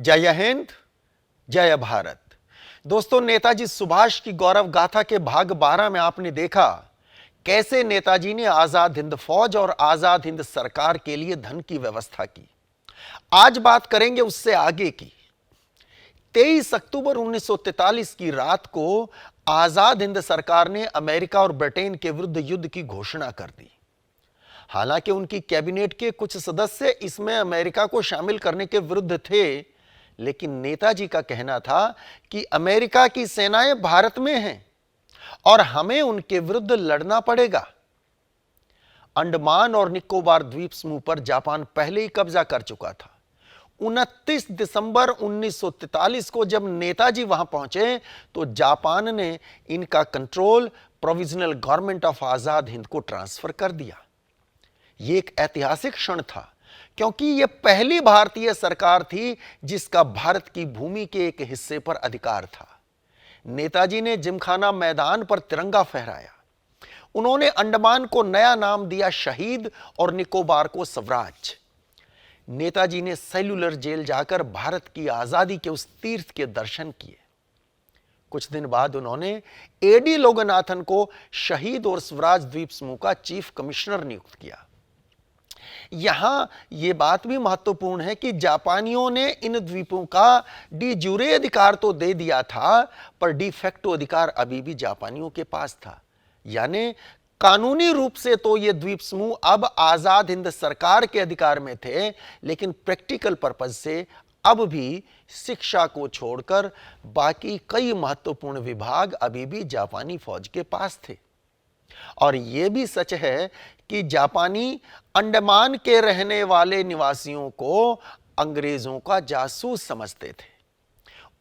जय हिंद, जय भारत। दोस्तों, नेताजी सुभाष की गौरव गाथा के भाग 12 में आपने देखा कैसे नेताजी ने आजाद हिंद फौज और आजाद हिंद सरकार के लिए धन की व्यवस्था की। आज बात करेंगे उससे आगे की। 23 अक्टूबर 1943 की रात को आजाद हिंद सरकार ने अमेरिका और ब्रिटेन के विरुद्ध युद्ध की घोषणा कर दी। हालांकि उनकी कैबिनेट के कुछ सदस्य इसमें अमेरिका को शामिल करने के विरुद्ध थे, लेकिन नेताजी का कहना था कि अमेरिका की सेनाएं भारत में हैं और हमें उनके विरुद्ध लड़ना पड़ेगा। अंडमान और निकोबार द्वीप समूह पर जापान पहले ही कब्जा कर चुका था। 29 दिसंबर 1943 को जब नेताजी वहां पहुंचे तो जापान ने इनका control provisional government of Azad Hind को ट्रांसफर कर दिया। यह एक ऐतिहासिक क्षण था, क्योंकि यह पहली भारतीय सरकार थी जिसका भारत की भूमि के एक हिस्से पर अधिकार था। नेताजी ने जिमखाना मैदान पर तिरंगा फहराया। उन्होंने अंडमान को नया नाम दिया शहीद और निकोबार को स्वराज। नेताजी ने सेल्यूलर जेल जाकर भारत की आजादी के उस तीर्थ के दर्शन किए। कुछ दिन बाद उन्होंने एडी लोगनाथन को शहीद और स्वराज द्वीप समूह का चीफ कमिश्नर नियुक्त किया। यहां यह बात भी महत्वपूर्ण है कि जापानियों ने इन द्वीपों का डी जूरे अधिकार तो दे दिया था, पर डी फैक्टो अधिकार अभी भी जापानियों के पास था। यानी कानूनी रूप से तो ये द्वीप समूह अब आजाद हिंद सरकार के अधिकार में थे, लेकिन प्रैक्टिकल पर्पज से अब भी शिक्षा को छोड़कर बाकी कई महत्वपूर्ण विभाग अभी भी जापानी फौज के पास थे। और यह भी सच है कि जापानी अंडमान के रहने वाले निवासियों को अंग्रेजों का जासूस समझते थे।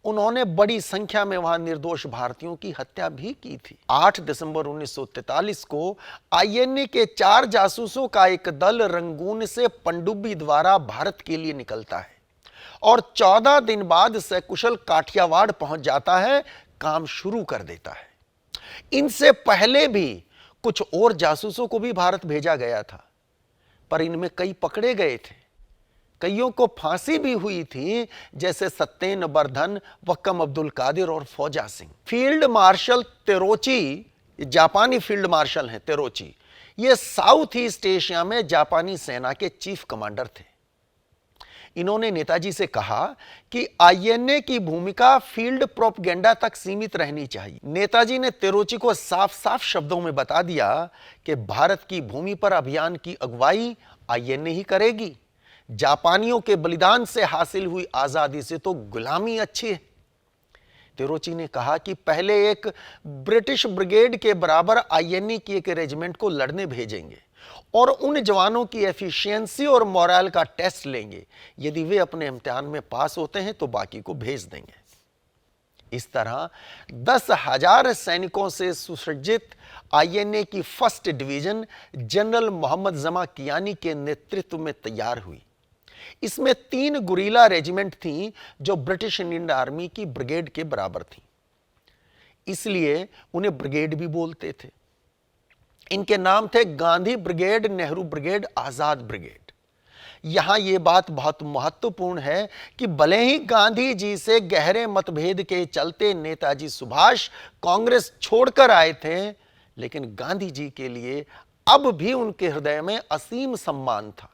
उन्होंने बड़ी संख्या में वहां निर्दोष भारतीयों की हत्या भी की थी। 8 दिसंबर 1943 को आईएनए के 4 जासूसों का एक दल रंगून से पनडुब्बी द्वारा भारत के लिए निकलता है और 14 दिन बाद सकुशल काठियावाड़ पहुंच जाता है, काम शुरू कर देता है। इनसे पहले भी कुछ और जासूसों को भी भारत भेजा गया था, पर इनमें कई पकड़े गए थे। कईयों को फांसी भी हुई थी, जैसे सत्येन बर्धन, वक्कम अब्दुल कादिर और फौजा सिंह। फील्ड मार्शल तेरोची, जापानी फील्ड मार्शल हैं तेरोची, ये साउथ ईस्ट एशिया में जापानी सेना के चीफ कमांडर थे। इन्होंने नेताजी से कहा कि आईएनए की भूमिका फील्ड प्रोपगेंडा तक सीमित रहनी चाहिए। नेताजी ने तेरोची को साफ साफ शब्दों में बता दिया कि भारत की भूमि पर अभियान की अगुवाई आईएनए ही करेगी। जापानियों के बलिदान से हासिल हुई आजादी से तो गुलामी अच्छी है। तेरोची ने कहा कि पहले एक ब्रिटिश ब्रिगेड के बराबर आईएनए की एक रेजिमेंट को लड़ने भेजेंगे और उन जवानों की एफिशिएंसी और मोरल का टेस्ट लेंगे। यदि वे अपने इम्तिहान में पास होते हैं तो बाकी को भेज देंगे। इस तरह 10,000 सैनिकों से सुसज्जित आईएनए की फर्स्ट डिवीजन जनरल मोहम्मद जमा कियानी के नेतृत्व में तैयार हुई। इसमें 3 गुरीला रेजिमेंट थीं जो ब्रिटिश इंडियन आर्मी की ब्रिगेड के बराबर थीं, इसलिए उन्हें ब्रिगेड भी बोलते थे। इनके नाम थे गांधी ब्रिगेड, नेहरू ब्रिगेड, आजाद ब्रिगेड। यहां यह बात बहुत महत्वपूर्ण है कि भले ही गांधी जी से गहरे मतभेद के चलते नेताजी सुभाष कांग्रेस छोड़कर आए थे, लेकिन गांधी जी के लिए अब भी उनके हृदय में असीम सम्मान था।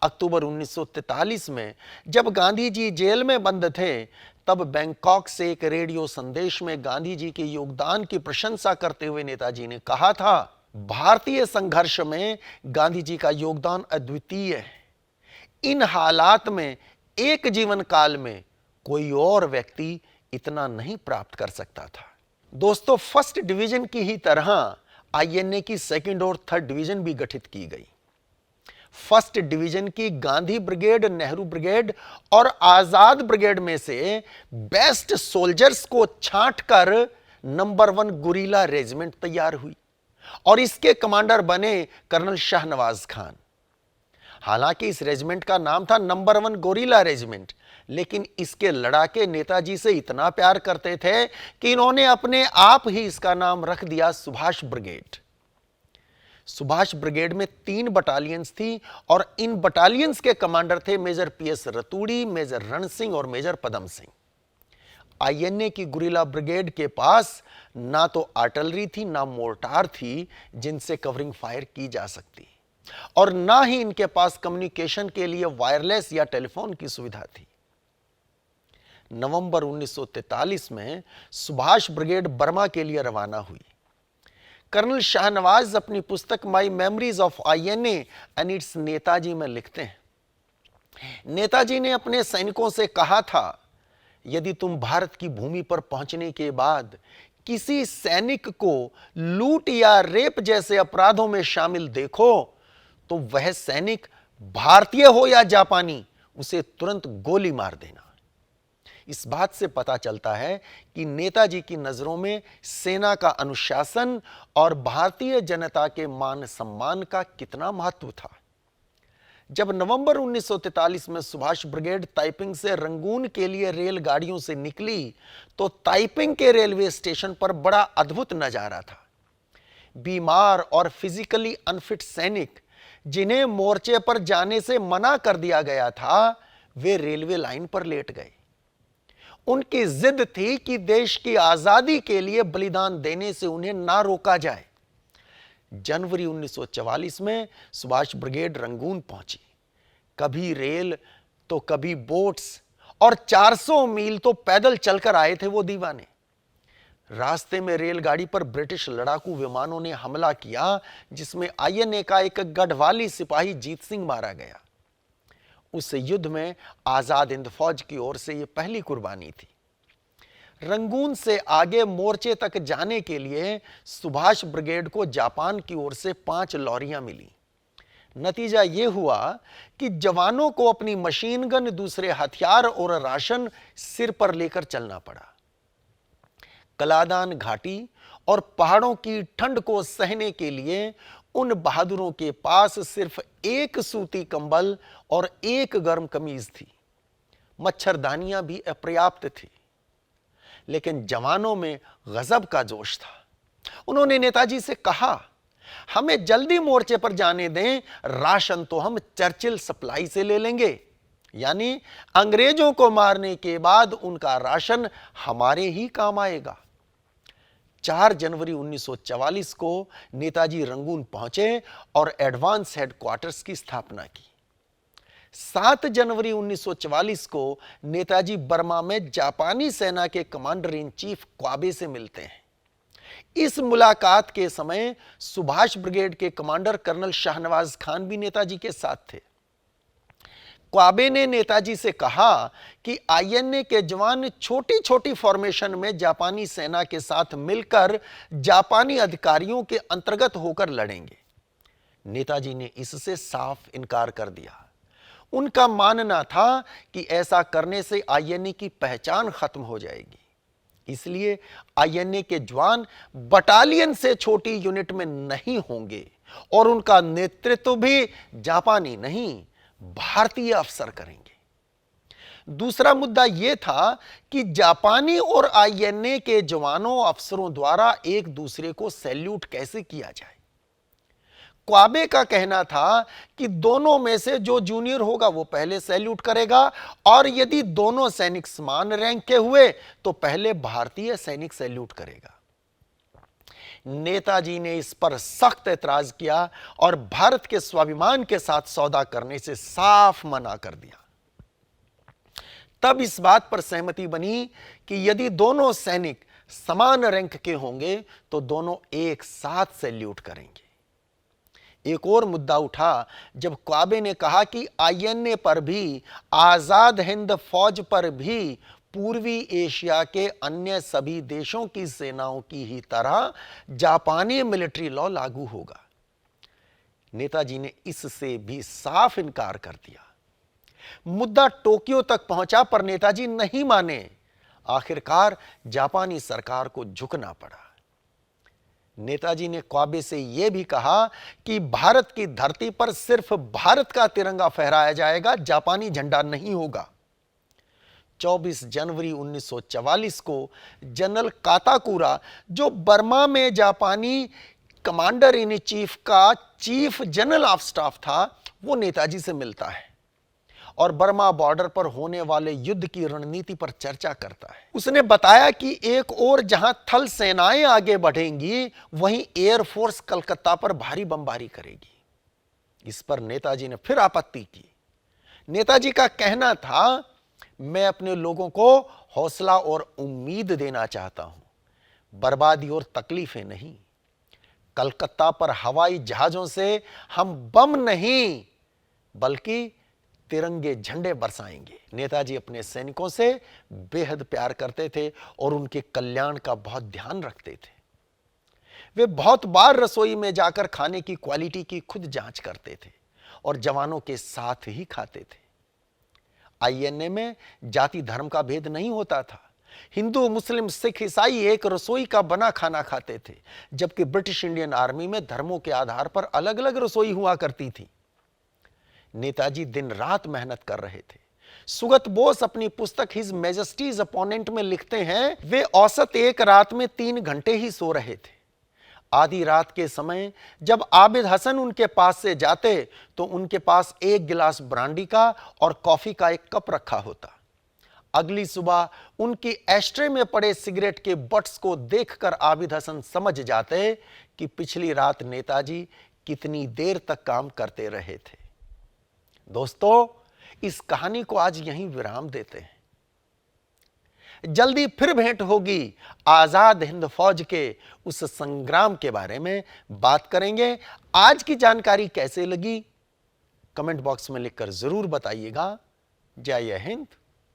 अक्टूबर 1943 में जब गांधी जी जेल में बंद थे, तब बैंकॉक से एक रेडियो संदेश में गांधी जी के योगदान की प्रशंसा करते हुए नेताजी ने कहा था, भारतीय संघर्ष में गांधी जी का योगदान अद्वितीय है। इन हालात में एक जीवन काल में कोई और व्यक्ति इतना नहीं प्राप्त कर सकता था। दोस्तों, फर्स्ट डिवीजन की ही तरह आईएनए की सेकंड और थर्ड डिवीजन भी गठित की गई। फर्स्ट डिवीजन की गांधी ब्रिगेड, नेहरू ब्रिगेड और आजाद ब्रिगेड में से बेस्ट सोल्जर्स को छांटकर नंबर 1 गुरीला रेजिमेंट तैयार हुई और इसके कमांडर बने कर्नल शाहनवाज खान। हालांकि इस रेजिमेंट का नाम था नंबर 1 गोरिल्ला रेजिमेंट, लेकिन इसके लड़ाके नेताजी से इतना प्यार करते थे कि इन्होंने अपने आप ही इसका नाम रख दिया सुभाष ब्रिगेड। सुभाष ब्रिगेड में 3 बटालियंस थी और इन बटालियंस के कमांडर थे मेजर पीएस रतूड़ी, मेजर रण सिंह और मेजर पदम सिंह। आईएनए की गुरिल्ला ब्रिगेड के पास ना तो आर्टिलरी थी, ना मोर्टार थी जिनसे कवरिंग फायर की जा सकती, और ना ही इनके पास कम्युनिकेशन के लिए वायरलेस या टेलीफोन की सुविधा थी। नवंबर 1943 में सुभाष ब्रिगेड बर्मा के लिए रवाना हुई। कर्नल शाहनवाज अपनी पुस्तक माई memories of INA and it's Netaji में लिखते हैं, नेताजी ने अपने सैनिकों से कहा था, यदि तुम भारत की भूमि पर पहुंचने के बाद किसी सैनिक को लूट या रेप जैसे अपराधों में शामिल देखो तो वह सैनिक भारतीय हो या जापानी, उसे तुरंत गोली मार देना। इस बात से पता चलता है कि नेताजी की नजरों में सेना का अनुशासन और भारतीय जनता के मान सम्मान का कितना महत्व था। जब नवंबर 1943 में सुभाष ब्रिगेड ताइपिंग से रंगून के लिए रेलगाड़ियों से निकली तो ताइपिंग के रेलवे स्टेशन पर बड़ा अद्भुत नजारा था। बीमार और फिजिकली अनफिट सैनिक जिन्हें मोर्चे पर जाने से मना कर दिया गया था, वे रेलवे लाइन पर लेट गए। उनकी जिद थी कि देश की आजादी के लिए बलिदान देने से उन्हें ना रोका जाए। जनवरी 1944 में सुभाष ब्रिगेड रंगून पहुंची। कभी रेल तो कभी बोट्स, और 400 मील तो पैदल चलकर आए थे वो दीवाने। रास्ते में रेलगाड़ी पर ब्रिटिश लड़ाकू विमानों ने हमला किया, जिसमें आईएनए का एक गढ़वाली सिपाही जीत सिंह मारा गया। उस युद्ध में आजाद हिंद फौज की ओर से यह पहली कुर्बानी थी। रंगून से आगे मोर्चे तक जाने के लिए सुभाष ब्रिगेड को जापान की ओर से 5 लॉरियां मिली। नतीजा यह हुआ कि जवानों को अपनी मशीन गन, दूसरे हथियार और राशन सिर पर लेकर चलना पड़ा। कलादान घाटी और पहाड़ों की ठंड को सहने के लिए उन बहादुरों के पास सिर्फ एक सूती कंबल और एक गर्म कमीज थी। मच्छरदानियां भी अपर्याप्त थी, लेकिन जवानों में गजब का जोश था। उन्होंने नेताजी से कहा, हमें जल्दी मोर्चे पर जाने दें, राशन तो हम चर्चिल सप्लाई से ले लेंगे, यानी अंग्रेजों को मारने के बाद उनका राशन हमारे ही काम आएगा। 4 जनवरी 1944 को नेताजी रंगून पहुंचे और एडवांस हेडक्वार्टर्स की स्थापना की। 7 जनवरी 1944 को नेताजी बर्मा में जापानी सेना के कमांडर इन चीफ क्वाबे से मिलते हैं। इस मुलाकात के समय सुभाष ब्रिगेड के कमांडर कर्नल शाहनवाज खान भी नेताजी के साथ थे। क्वाबे ने नेताजी से कहा कि आईएनए के जवान छोटी छोटी फॉर्मेशन में जापानी सेना के साथ मिलकर जापानी अधिकारियों के अंतर्गत होकर लड़ेंगे। नेताजी ने इससे साफ इनकार कर दिया। उनका मानना था कि ऐसा करने से आईएनए की पहचान खत्म हो जाएगी। इसलिए आईएनए के जवान बटालियन से छोटी यूनिट में नहीं होंगे और उनका नेतृत्व भी जापानी नहीं, भारतीय अफसर करेंगे। दूसरा मुद्दा यह था कि जापानी और आईएनए के जवानों अफसरों द्वारा एक दूसरे को सैल्यूट कैसे किया जाए। क्वाबे का कहना था कि दोनों में से जो जूनियर होगा वो पहले सैल्यूट करेगा, और यदि दोनों सैनिक समान रैंक के हुए तो पहले भारतीय सैनिक सैल्यूट करेगा। नेताजी ने इस पर सख्त ऐतराज किया और भारत के स्वाभिमान के साथ सौदा करने से साफ मना कर दिया। तब इस बात पर सहमति बनी कि यदि दोनों सैनिक समान रैंक के होंगे तो दोनों एक साथ सैल्यूट करेंगे। एक और मुद्दा उठा जब क्वाबे ने कहा कि आईएनए पर भी, आजाद हिंद फौज पर भी पूर्वी एशिया के अन्य सभी देशों की सेनाओं की ही तरह जापानी मिलिट्री लॉ लागू होगा। नेताजी ने इससे भी साफ इनकार कर दिया। मुद्दा टोक्यो तक पहुंचा पर नेताजी नहीं माने। आखिरकार जापानी सरकार को झुकना पड़ा। नेताजी ने क्वाबे से यह भी कहा कि भारत की धरती पर सिर्फ भारत का तिरंगा फहराया जाएगा, जापानी झंडा नहीं होगा। 24 जनवरी 1944 को जनरल काताकुरा, जो बर्मा में जापानी कमांडर इन चीफ का चीफ जनरल ऑफ स्टाफ था, वो नेताजी से मिलता है और बर्मा बॉर्डर पर होने वाले युद्ध की रणनीति पर चर्चा करता है। उसने बताया कि एक और जहां थल सेनाएं आगे बढ़ेंगी, वहीं एयरफोर्स कलकत्ता पर भारी बमबारी करेगी। इस पर नेताजी ने फिर आपत्ति की। नेताजी का कहना था, मैं अपने लोगों को हौसला और उम्मीद देना चाहता हूं, बर्बादी और तकलीफें नहीं। कलकत्ता पर हवाई जहाजों से हम बम नहीं बल्कि तिरंगे झंडे बरसाएंगे। नेताजी अपने सैनिकों से बेहद प्यार करते थे और उनके कल्याण का बहुत ध्यान रखते थे। वे बहुत बार रसोई में जाकर खाने की क्वालिटी की खुद जांच करते थे और जवानों के साथ ही खाते थे। आईएनए में जाति धर्म का भेद नहीं होता था। हिंदू, मुस्लिम, सिख, ईसाई एक रसोई का बना खाना खाते थे, जबकि ब्रिटिश इंडियन आर्मी में धर्मों के आधार पर अलग अलग रसोई हुआ करती थी। नेताजी दिन रात मेहनत कर रहे थे। सुगत बोस अपनी पुस्तक हिज मैजेस्टीज अपोनेंट में लिखते हैं, वे औसत एक रात में 3 घंटे ही सो रहे थे। आधी रात के समय जब आबिद हसन उनके पास से जाते तो उनके पास 1 गिलास ब्रांडी का और कॉफी का 1 कप रखा होता। अगली सुबह उनकी एस्ट्रे में पड़े सिगरेट के बट्स को देखकर आबिद हसन समझ जाते कि पिछली रात नेताजी कितनी देर तक काम करते रहे थे। दोस्तों, इस कहानी को आज यहीं विराम देते हैं। जल्दी फिर भेंट होगी। आजाद हिंद फौज के उस संग्राम के बारे में बात करेंगे। आज की जानकारी कैसे लगी, कमेंट बॉक्स में लिखकर जरूर बताइएगा। जय हिंद,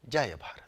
जय भारत।